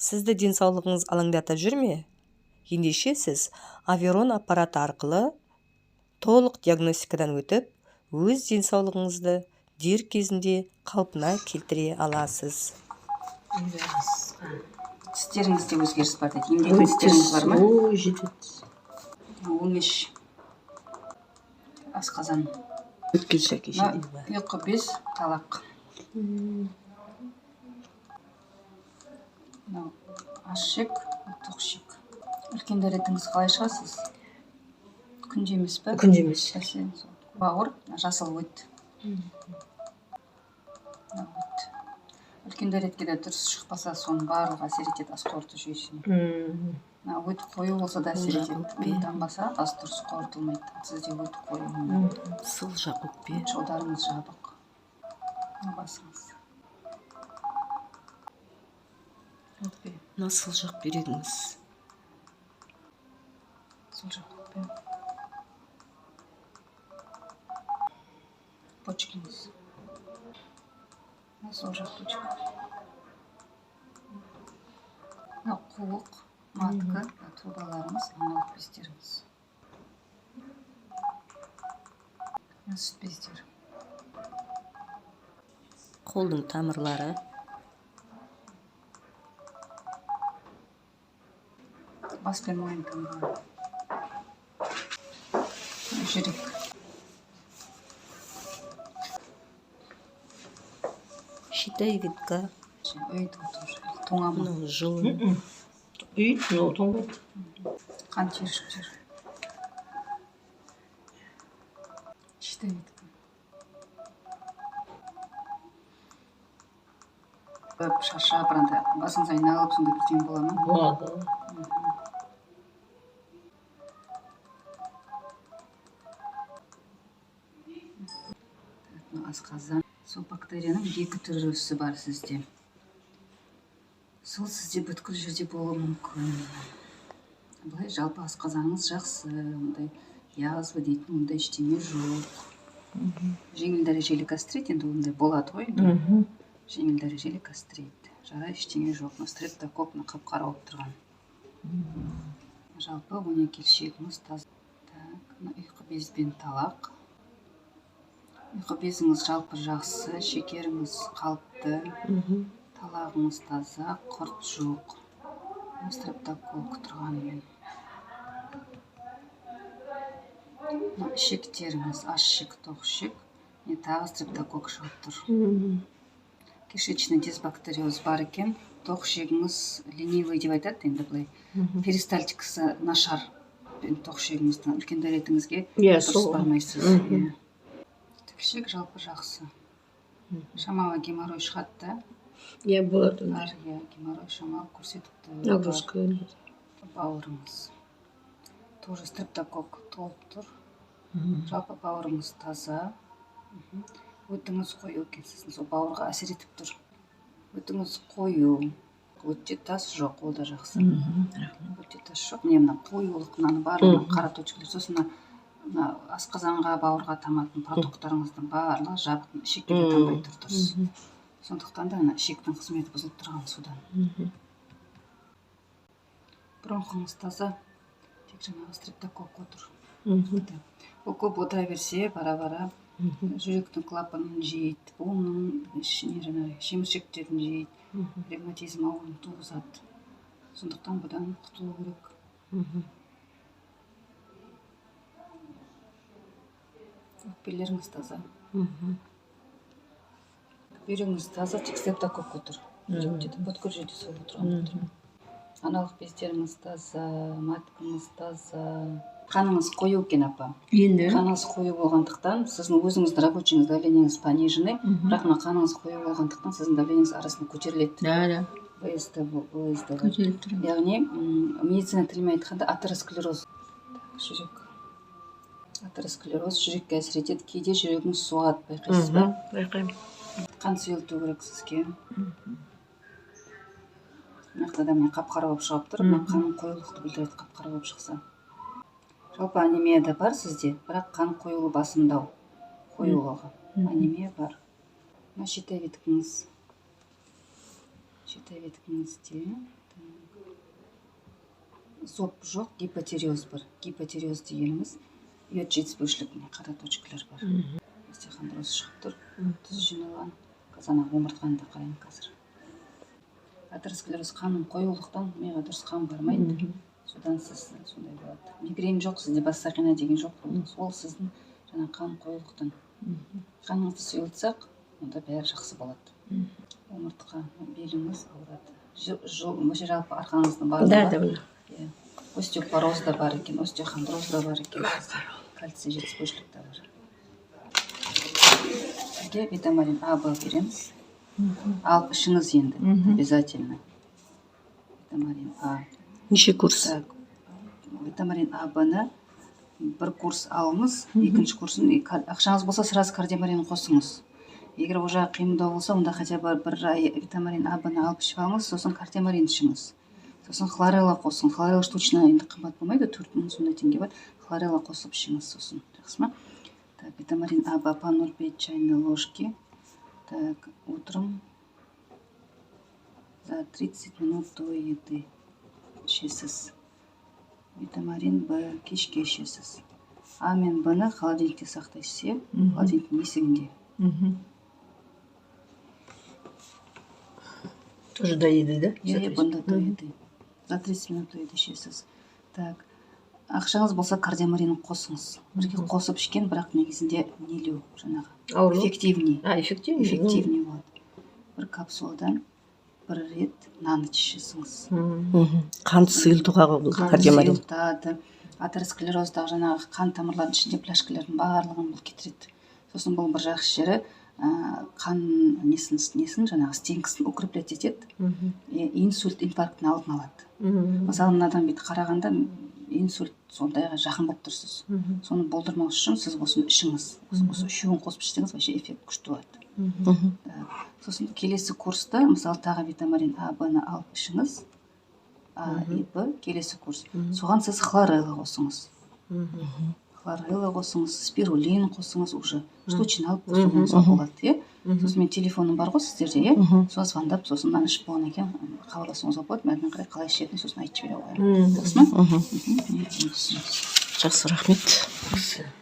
Сізді денсаулығыңыз алаңдатып жүр ме? Ендеше сіз Аверон аппараты арқылы толық диагностикадан өтіп, өз денсаулығыңызды дер кезінде қалпына келтіре аласыз. Тістеріңізде өзгеріс бар дейді. Емдейтін тістеріңіз бар ма? Ой, жетеді. Өңеш, асқазан. Өткел шәкеше дейді ба? Ұйқы без, талақ. Ашшек, тоқшек. Үлкен дәретіңіз қалай шығасыз? Күнде емес пе? Күнде емес. Бауыр, жасыл өт. Үлкен дәретке де дұрыс шықпаса, соның барлығы әсер етеді ас қорыту жүйесіне. Өт қою болса да әсер етеді. Дамбаса, ас дұрыс қорытылмайды. Сізде өт қою. Сыл жақ өкпе. Жолдарыңыз жабық. Басыңыз. Насыл жақ берегіңіз. Сол жақ өкпе. Почкаңыз. Сол жақ почка. Қуық, матка, трубаларыңыз, аналық бездеріңіз. Сүт бездер. Қолдың тамырлары. Бас пен мойын тамырлары. Жүрек. Щитовидка. Өйді тоже. Тоңамы. Жыл. Үй, тоңбайды. Қан тершіктер. Щитовидка. Шаршап, басыңыз айналып, сонда бірден бола ма? Болады. Асқазан. Сол бактерияның екі түрісі бар сізде. Сол сізде бүткіл жерде болуы мүмкін. Бұлай жалпы асқазаныңыз жақсы, ондай язва дейтін ондай ештеңе жоқ. Жеңіл дәрежелі гастрит, енді ондай болады ғой. Жеңіл дәрежелі гастрит. Жара ештеңе жоқ. Стрептокок қап-қара болып тұрған. Жалпы 12 келшегіңіз таза. Ұйқы без бен талақ. Ұйқы безіңіз жалпы жақсы, шекеріңіз қалыпты, талағыңыз таза, құрт жоқ. Стрептокок тұрғанымен. Ішектеріңіз ашшек, тоқшек, тағы стрептокок шығып тұр. Кишечный дисбактериоз бар екен, тоқшегіңіз ленивый деп айтады, енді бұлай. Перистальтикасы нашар тоқшегіңіздің үлкен дәретіңізге дұрыс бармайсыз. Тікшек жалпы жақсы. Шамалы геморрой шығады да. Болады. Геморрой шамалы көрсетіпті. Нагрузка. Бауырыңыз. Тоже стрептокок толып тұр. Жалпы бауырыңыз таза. Өтіңіз қою екенсіз, сол бауырға әсер етіп тұр. Өтіңіз қою. Өтте тас жоқ, ол да жақсы. Өтте тас жоқ. Мына қоюлық, мынаны барлығы қара точкалар. Сосын асқазанға, бауырға таматын продукттарыңыздың барлығы жабық, ішекке де тамбай тұр дұрыс. Сондықтан да ішектің қызметі бұзылып тұрған судан. Бронхыңыз таза, тек жаңағы стрептокок отыр. Ол көп отыра берсе, бара-бара жүректің клапанын жейді, буынның шеміршектерін жейді, ревматизм ауруын туғызады. Сондықтан бұдан құтылу керек. Өкпелеріңіз таза. Бүйрегіңіз таза, тек стрептокок отыр. Бүткіл жерде сол отырған. Аналық бездеріңіз таза, маткаңыз таза. Қаныңыз қою екен, апа. Қаныңыз қою болғандықтан, сіздің өзіңіздің рабочийіңіз давлениеңіз пониженный, бірақ қаныңыз қою болғандықтан, сіздің давлениеңіз арасында көтеріледі. ВСД. Көтеріліп тұр. Яғни, медицина тілімен айтқанда атеросклероз. Жүрек. Атеросклероз жүрекке әсер етеді. Кейде жүрегіңіз соғады, байқайсыз ба? Байқаймын. Қан сұйылту керек сізге. Мынақта да қап-қара болып шығып тұр. Қанның қоюлықты білдіреді, қап-қара болып шықса. Жалпы анемия да бар сізде, бірақ қан қоюлы басымдау. Қоюлығы. Анемия бар. Щитовидкаңыз. Щитовидкаңызде. зоб жоқ, гипотереоз бар. Гипотереоз дегеніміз йод жетіспеушілік, қара точкалар бар. Остеохондроз шығып тұр, тұз жиналған. Қазанақ омыртқаны да қараймын қазір. Атеросклероз қаның қоюлықтан миға дұрыс қан бармайды. Содан сіз сондай болады. Мигрень жоқ, сізде бас сақина деген жоқ. Сол сіздің жаңа қан қоюлықтан. Қаныңызды сұйылтсақ, онда бәрі жақсы болады. Омыртқа, беліңіз ауырады. Жалпы арқаңыздың барлығы. Остеопороз да бар екен, остеохондроз да бар екен. Кальций жетіспеушілік те бар. Сізге витамин А, Б береміз. Алып ішіңіз енді, обязательно. Витамин А. Неше курс? Витамин А, Б-ны бір курс алыңыз, екінші курсын, ақшаңыз болса, сразу кардиомарин қосыңыз. Егер уже қиындау болса, онда хотя бы бір ай витамин А, Б-ны алып ішіп алыңыз, сосын кардиомарин ішіңіз. Сосын хлорелла қосың. Хлорелла штучно енді қымбат болмайды, 4000 сондай теңге бар. Хлорелла қосып ішіңіз сосын. Жақсы ма? Так, витамин А, Б по 0,5 чайной ложки. Так, утром за 30 минут до еды ішесіз. Витамин Б кешке ішесіз. А мен Б-ны холодильникте сақтайсыз, холодильниктің есігінде. Тоже до еды, да? Бұнда до еды. За 30 минут до еды ішесіз. Так, ақшаңыз болса кардиомарин қосыңыз. Бірге қосып ішкен, бірақ негізінде нелеу жаңағы. Эффективней. Эффективней болады. Бір капсуладан бір рет на ночь ішесіңіз. Қан сұйылтуға кардиомарин. Сұйылтады. Атеросклероздағы жаңағы қан тамырлардың ішінде пляшкалардың барлығын бұл кетіреді. Сосын бұл бір жақсы жері қан несін жаңағы стенкісін укреплять етеді. Инсульт, инфарктың алдын алады. Мысалы, мынадан бет қарағанда инсульт сондайға жақын болып тұрсыз. Соны болдырмау үшін сіз осыны ішіңіз. Осы үшеуін қосып ішсеңіз, вообще эффект күшті болады. Сосын келесі курста, мысалы, тағы витамин А, Б-ны алып ішіңіз. А и Б, келесі курс. Соған сіз хлорелла қосыңыз. Хлорелла қосыңыз, спирулин қосыңыз уже. Штучно алып қосуыңызға болады. Сосын мен телефоным бар ғой сіздерде, соны звондап, сосын мынаны ішіп болғаннан кейін хабарласуыңызға болады. Мен қарай қалай ішетінін сосын айтып жібере қоямын. Жақсы ма? Жақсы, рахмет.